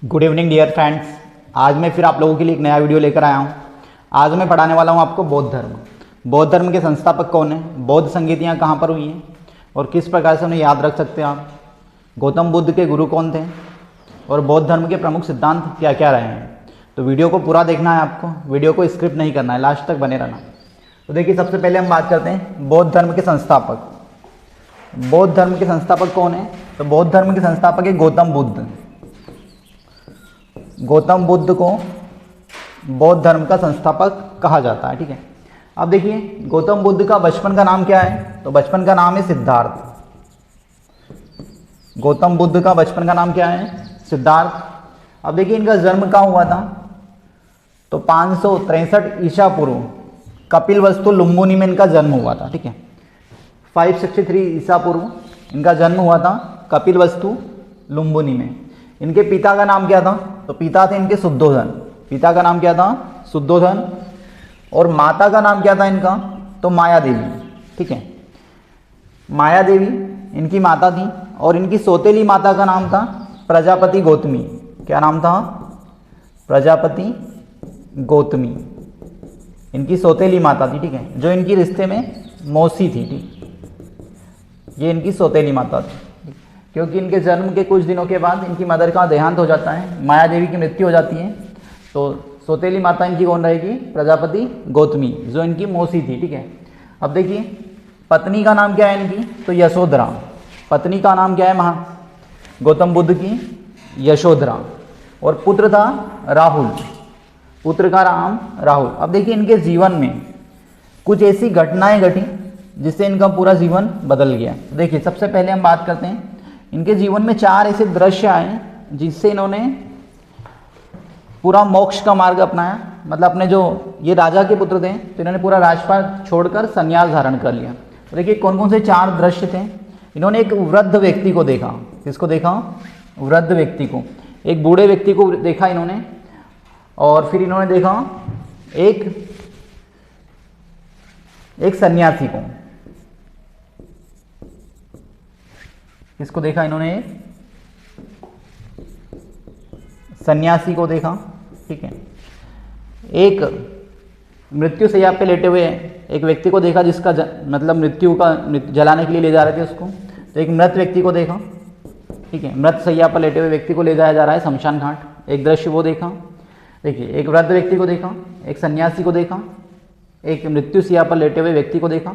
Good evening dear friends. आज मैं फिर आप लोगों के लिए एक नया वीडियो लेकर आया हूँ। आज मैं पढ़ाने वाला हूँ आपको बौद्ध धर्म। बौद्ध धर्म के संस्थापक कौन है, बौद्ध संगीतियाँ कहाँ पर हुई हैं और किस प्रकार से उन्हें याद रख सकते हैं आप, गौतम बुद्ध के गुरु कौन थे और बौद्ध धर्म के प्रमुख सिद्धांत क्या क्या रहे हैं। तो वीडियो को पूरा देखना है आपको, वीडियो को स्किप नहीं करना है, लास्ट तक बने रहना। तो देखिए, सबसे पहले हम बात करते हैं बौद्ध धर्म के संस्थापक। बौद्ध धर्म के संस्थापक कौन है? तो बौद्ध धर्म के संस्थापक है गौतम बुद्ध। गौतम बुद्ध को बौद्ध धर्म का संस्थापक कहा जाता है। ठीक है, अब देखिए गौतम बुद्ध का बचपन का नाम क्या है? तो बचपन का नाम है सिद्धार्थ। गौतम बुद्ध का बचपन का नाम क्या है? सिद्धार्थ। अब देखिए इनका जन्म कहाँ हुआ था? तो 563 ईसा पूर्व कपिलवस्तु लुम्बिनी में इनका जन्म हुआ था। ठीक है, 563 ईसा पूर्व इनका जन्म हुआ था कपिलवस्तु लुम्बिनी में। इनके पिता का नाम क्या था? तो पिता थे इनके शुद्धोधन। पिता का नाम क्या था? शुद्धोधन। और माता का नाम क्या था इनका? तो माया देवी। ठीक है, माया देवी इनकी माता थी और इनकी सौतेली माता का नाम था प्रजापति गौतमी। क्या नाम था? प्रजापति गौतमी इनकी सौतेली माता थी। ठीक है, जो इनकी रिश्ते में मौसी थी। ठीक, ये इनकी सौतेली माता थी क्योंकि इनके जन्म के कुछ दिनों के बाद इनकी मदर का देहांत हो जाता है, माया देवी की मृत्यु हो जाती है। तो सौतेली माता इनकी कौन रहेगी? प्रजापति गौतमी, जो इनकी मौसी थी। ठीक है, अब देखिए पत्नी का नाम क्या है इनकी? तो यशोधरा। पत्नी का नाम क्या है गौतम बुद्ध की? यशोधरा। और पुत्र था राहुल। पुत्र का नाम राहुल। अब देखिए इनके जीवन में कुछ ऐसी घटनाएं घटी जिससे इनका पूरा जीवन बदल गया। देखिए सबसे पहले हम बात करते हैं, इनके जीवन में 4 ऐसे दृश्य आए जिससे इन्होंने पूरा मोक्ष का मार्ग अपनाया। मतलब अपने जो ये राजा के पुत्र थे तो इन्होंने पूरा राजपाट छोड़कर संन्यास धारण कर लिया। तो देखिए कौन कौन से 4 दृश्य थे। इन्होंने एक वृद्ध व्यक्ति को देखा। किसको देखा? वृद्ध व्यक्ति को। एक बूढ़े व्यक्ति को देखा इन्होंने, और फिर इन्होंने देखा एक सन्यासी को। किसको देखा इन्होंने? सन्यासी को देखा। ठीक है, एक मृत्यु शैया पे लेटे हुए एक व्यक्ति को देखा जिसका मतलब मृत्यु का जलाने के लिए ले जा रहे थे उसको। तो एक मृत व्यक्ति को देखा। ठीक है, मृत शैया पर लेटे हुए व्यक्ति को ले जाया जा रहा है शमशान घाट, एक दृश्य वो देखा। देखिए एक वृद्ध व्यक्ति को देखा, एक सन्यासी को देखा, एक मृत्यु शैया पर लेटे हुए व्यक्ति को देखा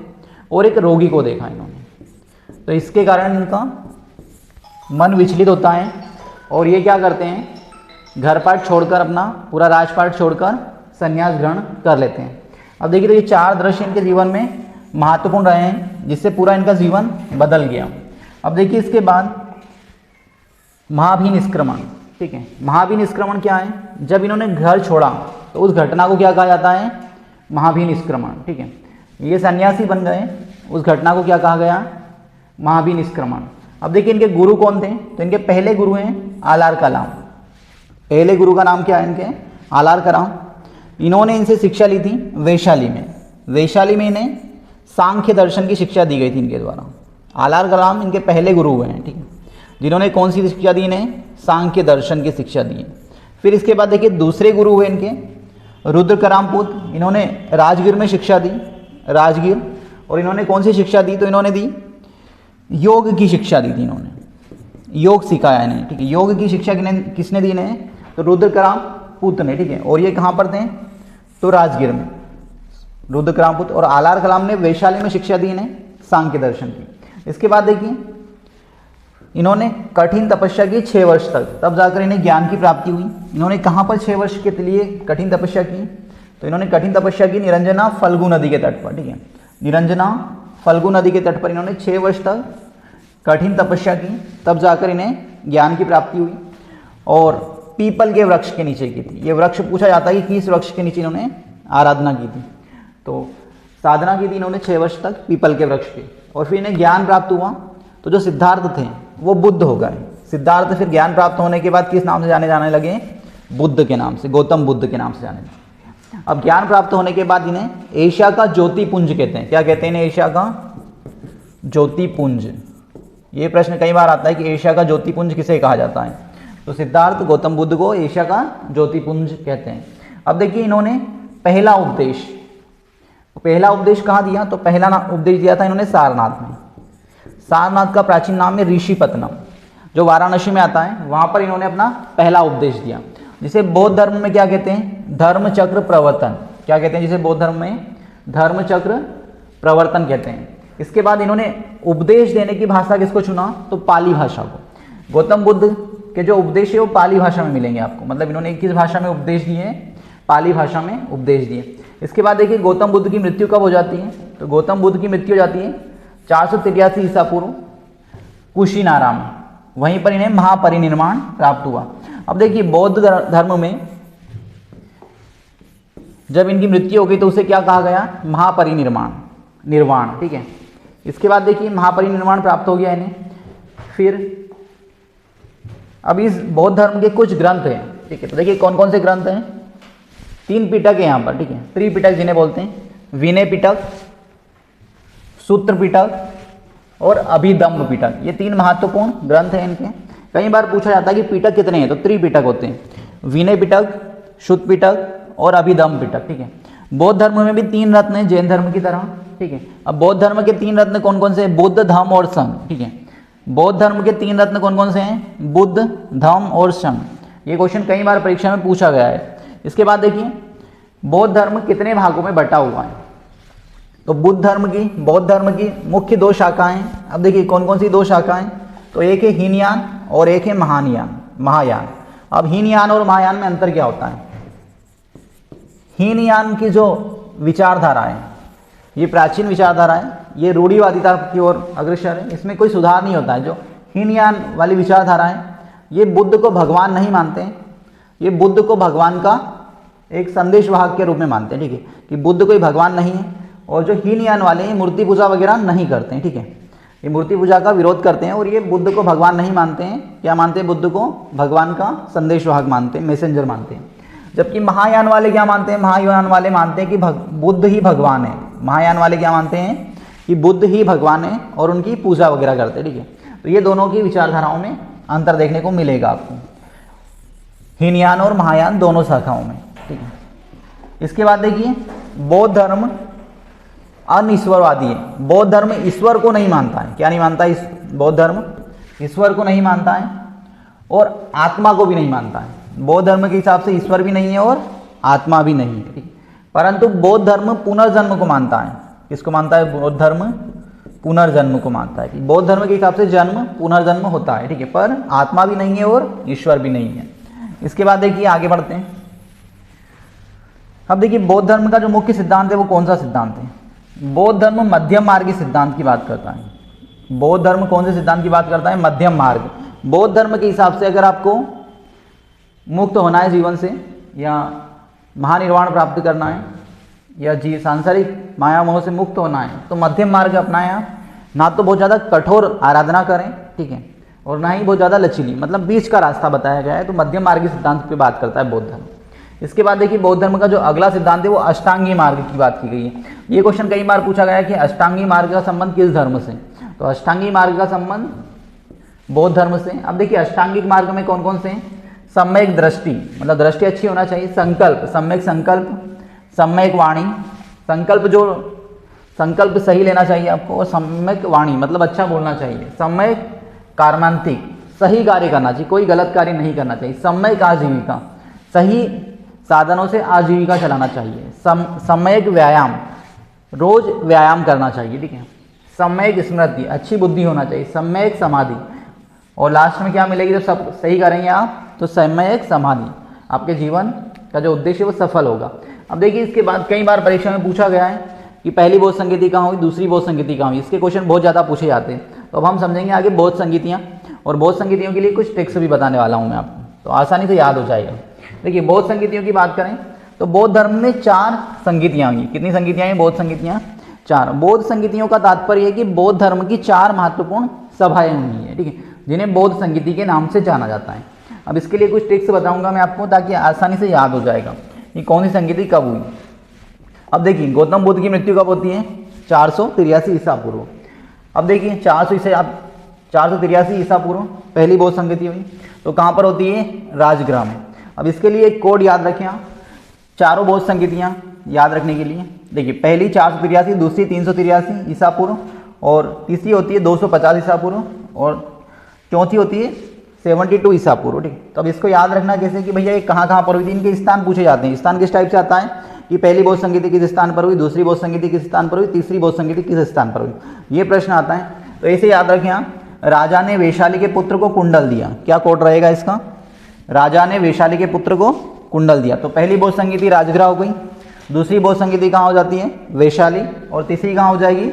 और एक रोगी को देखा इन्होंने। तो इसके कारण इनका मन विचलित होता है और ये क्या करते हैं, घर पाट छोड़कर अपना पूरा राजपाट छोड़कर संन्यास ग्रहण कर लेते हैं। अब देखिए तो ये 4 दृश्य इनके जीवन में महत्वपूर्ण रहे हैं जिससे पूरा इनका जीवन बदल गया। अब देखिए इसके बाद महाभिनिष्क्रमण। ठीक है, महाभिनिष्क्रमण क्या है? जब इन्होंने घर छोड़ा तो उस घटना को क्या कहा जाता है? महाभिनिष्क्रमण। ठीक है, ये सन्यासी बन गए, उस घटना को क्या कहा गया? महाभिनिष्क्रमण। अब देखिए इनके गुरु कौन थे? तो इनके पहले गुरु हैं आलार कलाम। पहले गुरु का नाम क्या है इनके? आलार कलाम। इन्होंने इनसे शिक्षा ली थी वैशाली में। वैशाली में इन्हें सांख्य दर्शन की शिक्षा दी गई थी इनके द्वारा। आलार कलाम इनके पहले गुरु हुए हैं। ठीक है, जिन्होंने कौन सी शिक्षा दी? इन्हें सांख्य दर्शन की शिक्षा दी। फिर इसके बाद देखिए दूसरे गुरु हुए इनके रुद्रकरामपुत। इन्होंने राजगीर में शिक्षा दी, राजगीर। और इन्होंने कौन सी शिक्षा दी? तो इन्होंने दी योग की शिक्षा दी थी। इन्होंने योग सिखाया इन्हें। ठीक है, योग की शिक्षा किसने दी इन्हें? तो रुद्रकरामपुत ने। ठीक है, और ये कहाँ पर थे? तो राजगीर में, रुद्रकरामपुत। और आलार कलाम ने वैशाली में शिक्षा दी इन्हें सांख्य दर्शन की। इसके बाद देखिए इन्होंने कठिन तपस्या की 6 वर्ष तक, तब जाकर इन्हें ज्ञान की प्राप्ति हुई। इन्होंने कहाँ पर 6 वर्ष के लिए कठिन तपस्या की? तो इन्होंने कठिन तपस्या की निरंजना फल्गु नदी के तट पर। ठीक है, निरंजना फल्गु नदी के तट पर इन्होंने 6 वर्ष तक कठिन तपस्या की, तब जाकर इन्हें ज्ञान की प्राप्ति हुई। और पीपल के वृक्ष के नीचे की थी। ये वृक्ष पूछा जाता है कि किस वृक्ष के नीचे इन्होंने आराधना की थी? तो साधना की थी इन्होंने 6 वर्ष तक पीपल के वृक्ष के। और फिर इन्हें ज्ञान प्राप्त हुआ। तो जो सिद्धार्थ थे वो बुद्ध हो गए। सिद्धार्थ फिर ज्ञान प्राप्त होने के बाद किस नाम से जाने लगे? बुद्ध के नाम से, गौतम बुद्ध के नाम से जाने लगे। अब ज्ञान प्राप्त होने के बाद इन्हें एशिया का ज्योतिपुंज कहते हैं। क्या कहते हैं इन्हें? एशिया का ज्योतिपुंज। ये प्रश्न कई बार आता है कि एशिया का ज्योतिपुंज किसे कहा जाता है। तो सिद्धार्थ गौतम बुद्ध को एशिया का ज्योतिपुंज कहते हैं। अब देखिए इन्होंने पहला उपदेश कहाँ दिया, तो पहला उपदेश दिया था इन्होंने सारनाथ में। सारनाथ का प्राचीन नाम है ऋषिपत्तनम, जो वाराणसी में आता है, वहाँ पर इन्होंने अपना पहला उपदेश दिया, जिसे बौद्ध धर्म में क्या कहते हैं, धर्मचक्र प्रवर्तन। क्या कहते हैं जिसे बौद्ध धर्म में धर्मचक्र प्रवर्तन कहते हैं। इसके बाद इन्होंने उपदेश देने की भाषा किसको चुना, तो पाली भाषा को। गौतम बुद्ध के जो उपदेश है वो पाली भाषा में मिलेंगे आपको, मतलब इन्होंने किस भाषा में उपदेश दिए, पाली भाषा में उपदेश दिए। इसके बाद देखिए गौतम बुद्ध की मृत्यु कब हो जाती है, तो गौतम बुद्ध की मृत्यु हो जाती है 483 ईसा पूर्व कुशीनारा में, वहीं पर इन्हें महापरिनिर्वाण प्राप्त हुआ। अब देखिए बौद्ध धर्म में जब इनकी मृत्यु हो गई तो उसे क्या कहा गया, निर्वाण, ठीक है। इसके बाद देखिए महापरिनिर्वाण प्राप्त हो गया इन्हें। फिर अब इस बौद्ध धर्म के कुछ ग्रंथ हैं, ठीक है। तो देखिए कौन कौन से ग्रंथ हैं, 3 पिटक है यहाँ पर, ठीक है। त्रिपिटक जिन्हें बोलते हैं, विनय पिटक, सूत्र पिटक और अभिधम्म पिटक, ये 3 महत्वपूर्ण ग्रंथ हैं इनके। कई बार पूछा जाता है कि पिटक कितने हैं, तो त्रिपिटक होते हैं, विनय पिटक, शुद्ध पिटक और अभिधम्म पिटक, ठीक है। बौद्ध धर्म में भी 3 रत्न हैं जैन धर्म की तरह, ठीक है। अब बौद्ध धर्म के 3 रत्न कौन कौन से हैं, बुद्ध, धम्म और संघ, ठीक है। बौद्ध धर्म के 3 रत्न कौन कौन से हैं, बुद्ध, धम्म और संघ। ये क्वेश्चन कई बार परीक्षा में पूछा गया है। इसके बाद देखिए बौद्ध धर्म कितने भागों में बटा हुआ है, तो बौद्ध धर्म की मुख्य 2 शाखाएं। अब देखिए कौन कौन सी 2 शाखाएं, तो एक है हीनयान और एक है महायान। अब हीनयान और महायान में अंतर क्या होता है, हीनयान की जो विचारधारा है, ये प्राचीन विचारधारा है, ये रूढ़िवादिता की ओर अग्रसर है, इसमें कोई सुधार नहीं होता है। जो हीनयान वाली विचारधारा है, ये बुद्ध को भगवान नहीं मानते हैं, ये बुद्ध को भगवान का एक संदेशवाहक के रूप में मानते हैं, ठीक है, कि बुद्ध कोई भगवान नहीं है। और जो हीनयान वाले हैं मूर्ति पूजा वगैरह नहीं करते हैं, ठीक है, ये मूर्ति पूजा का विरोध करते हैं और ये बुद्ध को भगवान नहीं मानते हैं। क्या मानते हैं, बुद्ध को भगवान का संदेशवाहक मानते हैं, मैसेंजर मानते हैं। जबकि महायान वाले क्या मानते हैं, महायान वाले मानते हैं कि बुद्ध ही भगवान है। महायान वाले क्या मानते हैं कि बुद्ध ही भगवान है और उनकी पूजा वगैरह करते हैं, ठीक है। तो ये दोनों की विचारधाराओं में अंतर देखने को मिलेगा आपको, हीनयान और महायान दोनों शाखाओं में, ठीक है। इसके बाद देखिए बौद्ध धर्म अनिश्वरवादी है। बौद्ध धर्म ईश्वर को नहीं मानता है। क्या नहीं मानता, बौद्ध धर्म ईश्वर को नहीं मानता है और आत्मा को भी नहीं मानता है। बौद्ध धर्म के हिसाब से ईश्वर भी नहीं है और आत्मा भी नहीं है, ठीक है। परंतु बौद्ध धर्म पुनर्जन्म को मानता है। किसको मानता है, बौद्ध धर्म पुनर्जन्म को मानता है कि बौद्ध धर्म के हिसाब से जन्म पुनर्जन्म होता है, ठीक है, पर आत्मा भी नहीं है और ईश्वर भी नहीं है। इसके बाद देखिए आगे बढ़ते हैं। अब देखिए बौद्ध धर्म का जो मुख्य सिद्धांत है वो कौन सा सिद्धांत है, बौद्ध धर्म मध्यम मार्ग के सिद्धांत की बात करता है। बौद्ध धर्म कौन से सिद्धांत की बात करता है, मध्यम मार्ग। बौद्ध धर्म के हिसाब से अगर आपको मुक्त होना है जीवन से, या महानिर्वाण प्राप्त करना है, या सांसारिक माया मोह से मुक्त होना है, तो मध्यम मार्ग अपनाएं आप। ना तो बहुत ज़्यादा कठोर आराधना करें, ठीक है, और ना ही बहुत ज़्यादा लचीली, मतलब बीच का रास्ता बताया गया है। तो मध्यम मार्ग के सिद्धांत पे बात करता है बौद्ध धर्म। इसके बाद देखिए बौद्ध धर्म का जो अगला सिद्धांत है वो अष्टांगी मार्ग की बात की गई है। ये क्वेश्चन कई बार पूछा गया है कि अष्टांगी मार्ग का संबंध किस धर्म से, तो अष्टांगी मार्ग का संबंध बौद्ध धर्म से। अब देखिए अष्टांगिक मार्ग में कौन कौन से हैं, सम्यक दृष्टि, मतलब दृष्टि अच्छी होना चाहिए, संकल्प, सम्यक संकल्प, सम्यक वाणी, संकल्प सही लेना चाहिए आपको, और सम्यक वाणी मतलब अच्छा बोलना चाहिए, सम्यक कार्मांतिक, सही कार्य करना चाहिए, कोई गलत कार्य नहीं करना चाहिए, सम्यक आजीविका, सही साधनों से आजीविका चलाना चाहिए, सम्यक व्यायाम, रोज व्यायाम करना चाहिए, ठीक है, सम्यक स्मृति, अच्छी बुद्धि होना चाहिए, सम्यक समाधि, और लास्ट में क्या मिलेगी, जब सब सही करेंगे आप तो सम्यक समाधि, आपके जीवन का जो उद्देश्य है वो सफल होगा। अब देखिए इसके बाद कई बार परीक्षा में पूछा गया है कि पहली बौद्ध संगीति कहाँ हुई, दूसरी बौद्ध संगीति कहाँ हुई। इसके क्वेश्चन बहुत ज़्यादा पूछे जाते हैं। तो अब हम समझेंगे आगे बौद्ध संगीतियाँ, और बौद्ध संगीतियों के लिए कुछ ट्रिक्स भी बताने वाला हूँ मैं आपको, तो आसानी से याद हो जाएगा। देखिए बौद्ध संगीतियों की बात करें तो बौद्ध धर्म में 4 संगीतियाँ हुई। कितनी संगीतियाँ हैं, बौद्ध संगीतियाँ 4। बौद्ध संगीतियों का तात्पर्य है कि बौद्ध धर्म की 4 महत्वपूर्ण सभाएं हुई हैं, ठीक है, जिन्हें बौद्ध संगीति के नाम से जाना जाता है। अब इसके लिए कुछ ट्रिक्स बताऊंगा मैं आपको ताकि आसानी से याद हो जाएगा कि कौन सी संगीति कब हुई। अब देखिए गौतम बुद्ध की मृत्यु कब होती है, 483 ईसा पूर्व। अब देखिए 483 ईसा पूर्व पहली बौद्ध संगति हुई। तो कहाँ पर होती है? राजगृह में। अब इसके लिए एक कोड याद रखें आप, चारों बौद्ध संगतियाँ याद रखने के लिए। देखिए पहली 483, दूसरी 383 ईसा पूर्व, और तीसरी होती है 250 ईसा पूर्व, और चौथी होती है 72 ईसा पूर्व। ठीक, तो अब इसको याद रखना कैसे कि भैया ये कहाँ कहाँ पर हुई थी, इनके स्थान पूछे जाते हैं। स्थान किस टाइप से आता है कि पहली बौद्ध संगति किस स्थान पर हुई, दूसरी बौद्ध संगति किस स्थान पर हुई, तीसरी बौद्ध संगति किस स्थान पर हुई, ये प्रश्न आता है। तो ऐसे याद रखें आप, राजा ने वैशाली के पुत्र को कुंडल दिया। क्या कोड रहेगा इसका? राजा ने वैशाली के पुत्र को कुंडल दिया। तो पहली बौद्ध संगति राजगृह हो गई, दूसरी बौद्ध संगति कहाँ हो जाती है? वैशाली, और तीसरी कहाँ हो जाएगी?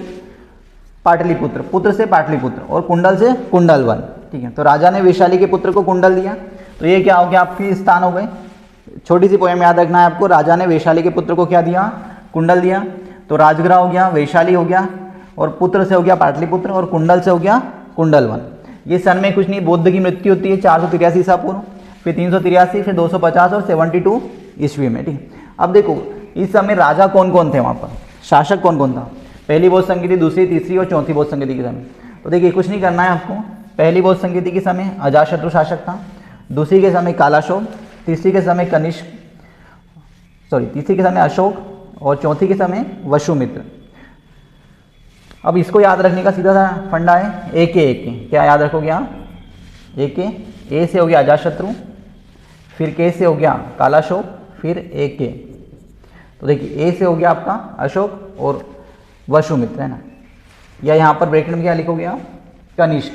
पाटलिपुत्र, पुत्र से पाटलिपुत्र और कुंडल से कुंडलवन। ठीक है, तो राजा ने वैशाली के पुत्र को कुंडल दिया, तो ये क्या हो गया? आपके स्थान हो गए। छोटी सी पोएम याद रखना है आपको, राजा ने वैशाली के पुत्र को क्या दिया? कुंडल दिया। तो राजगृह हो गया, वैशाली हो गया, और पुत्र से हो गया पाटलिपुत्र, और कुंडल से हो गया कुंडलवन। ये सन में कुछ नहीं, बुद्ध की मृत्यु होती है 483 ईसा पूर्व, फिर 383, फिर 250 और 72 ईस्वी में। ठीक, अब देखो इस समय राजा कौन कौन थे वहाँ पर, शासक कौन कौन था? पहली बौद्ध संगति, दूसरी, तीसरी और चौथी बौद्ध संगति के समय। तो देखिए कुछ नहीं करना है आपको। पहली बौद्ध संगति के समय अजातशत्रु शासक था, दूसरी के समय कालाशोक, तीसरी के समय तीसरी के समय अशोक, और चौथी के समय वसुमित्र। अब इसको याद रखने का सीधा सा फंडा है, एक के। क्या याद रखोगे आप? एक के, ए से हो गया अजातशत्रु, फिर के से हो गया कालाशोक, फिर एक के। तो देखिए ए से हो गया आपका अशोक और वसुमित्र, है ना, या यहाँ पर ब्रैकेट में क्या लिखोगे आप? कनिष्क।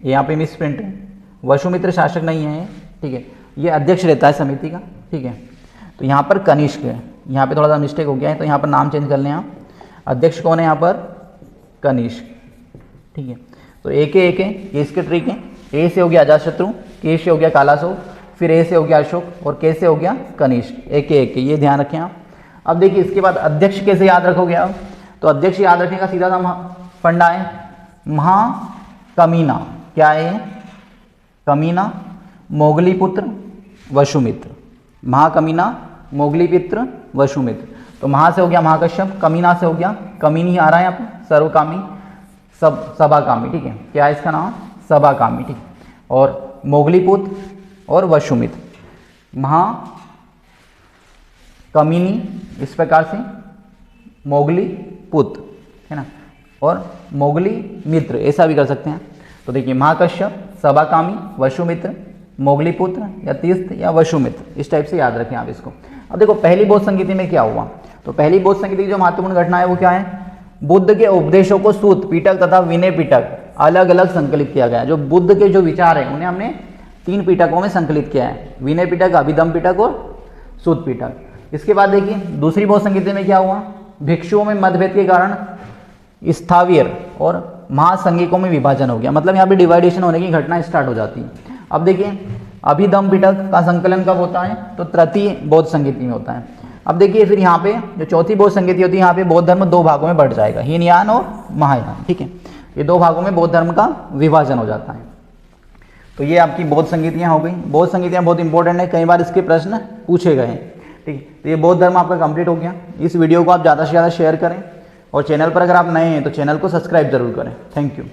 यहाँ पे मिस प्रिंट है, वसुमित्र शासक नहीं है, ठीक है, ये अध्यक्ष रहता है समिति का। ठीक है, तो यहाँ पर कनिष्क है, यहाँ पे थोड़ा सा मिस्टेक हो गया है, तो यहाँ पर नाम चेंज कर लें आप। अध्यक्ष कौन है यहाँ पर? कनिष्क। ठीक है, तो ए के इसके ट्रिक है। ए से हो गया अजातशत्रु, के से हो गया कालाशोक, फिर ए से हो गया अशोक, और के से हो गया कनिष्क। एक के, ये ध्यान रखें आप। अब देखिए इसके बाद अध्यक्ष कैसे याद रखोगे आप? तो अध्यक्ष याद रखने का सीधा सा फंडा है, महाकमीना। क्या है? कमीना, मोगलीपुत्र, वसुमित्र। महाकमीना, मोगलीपुत्र, वसुमित्र। तो महा से हो गया महाकश्यप, कमीना से हो गया कमीनी आ रहा है यहाँ पर, सर्वकामी, सभाकामी। ठीक है, क्या है इसका नाम? सभाकामी। ठीक, और मोगलीपुत्र और वसुमित्र, महाकमीनी इस प्रकार से, मोगली पुत्र, है ना, और मोगली मित्र, ऐसा भी कर सकते हैं। तो देखिए महाकश्यप, सभाकामी, वसुमित्र, मोगलीपुत्र या तीर्थ या वसुमित्र, इस टाइप से याद रखें आप इसको। अब देखो पहली बौद्ध संगति में क्या हुआ? तो पहली बौद्ध संगति की जो महत्वपूर्ण घटना है वो क्या है? बुद्ध के उपदेशों को सूत पिटक तथा विनय पिटक अलग अलग संकलित किया गया। जो बुद्ध के जो विचार है उन्हें हमने 3 पिटकों में संकलित किया है, विनय पिटक, अभिधम पिटक और सूत पिटक। इसके बाद देखिए दूसरी बौद्ध संगति में क्या हुआ? भिक्षुओं में मतभेद के कारण स्थावीर और महासंघिकों में विभाजन हो गया, मतलब यहाँ पे डिवाइडेशन होने की घटना स्टार्ट हो जाती है। अब देखिए अभिधम पिटक का संकलन कब होता है? तो तृतीय बौद्ध संगति में होता है। अब देखिए फिर यहाँ पे जो चौथी बौद्ध संगति होती है, यहाँ पे बौद्ध धर्म 2 भागों में बढ़ जाएगा, हीनयान और महायान। ठीक है, ये 2 भागों में बौद्ध धर्म का विभाजन हो जाता है। तो ये आपकी बौद्ध संगतियाँ हो गई। बौद्ध संगतियाँ बहुत इंपॉर्टेंट है, कई बार इसके प्रश्न पूछे गए हैं। ठीक है, तो ये बौद्ध धर्म आपका कंप्लीट हो गया। इस वीडियो को आप ज़्यादा से ज़्यादा शेयर करें, और चैनल पर अगर आप नए हैं तो चैनल को सब्सक्राइब जरूर करें। Thank you.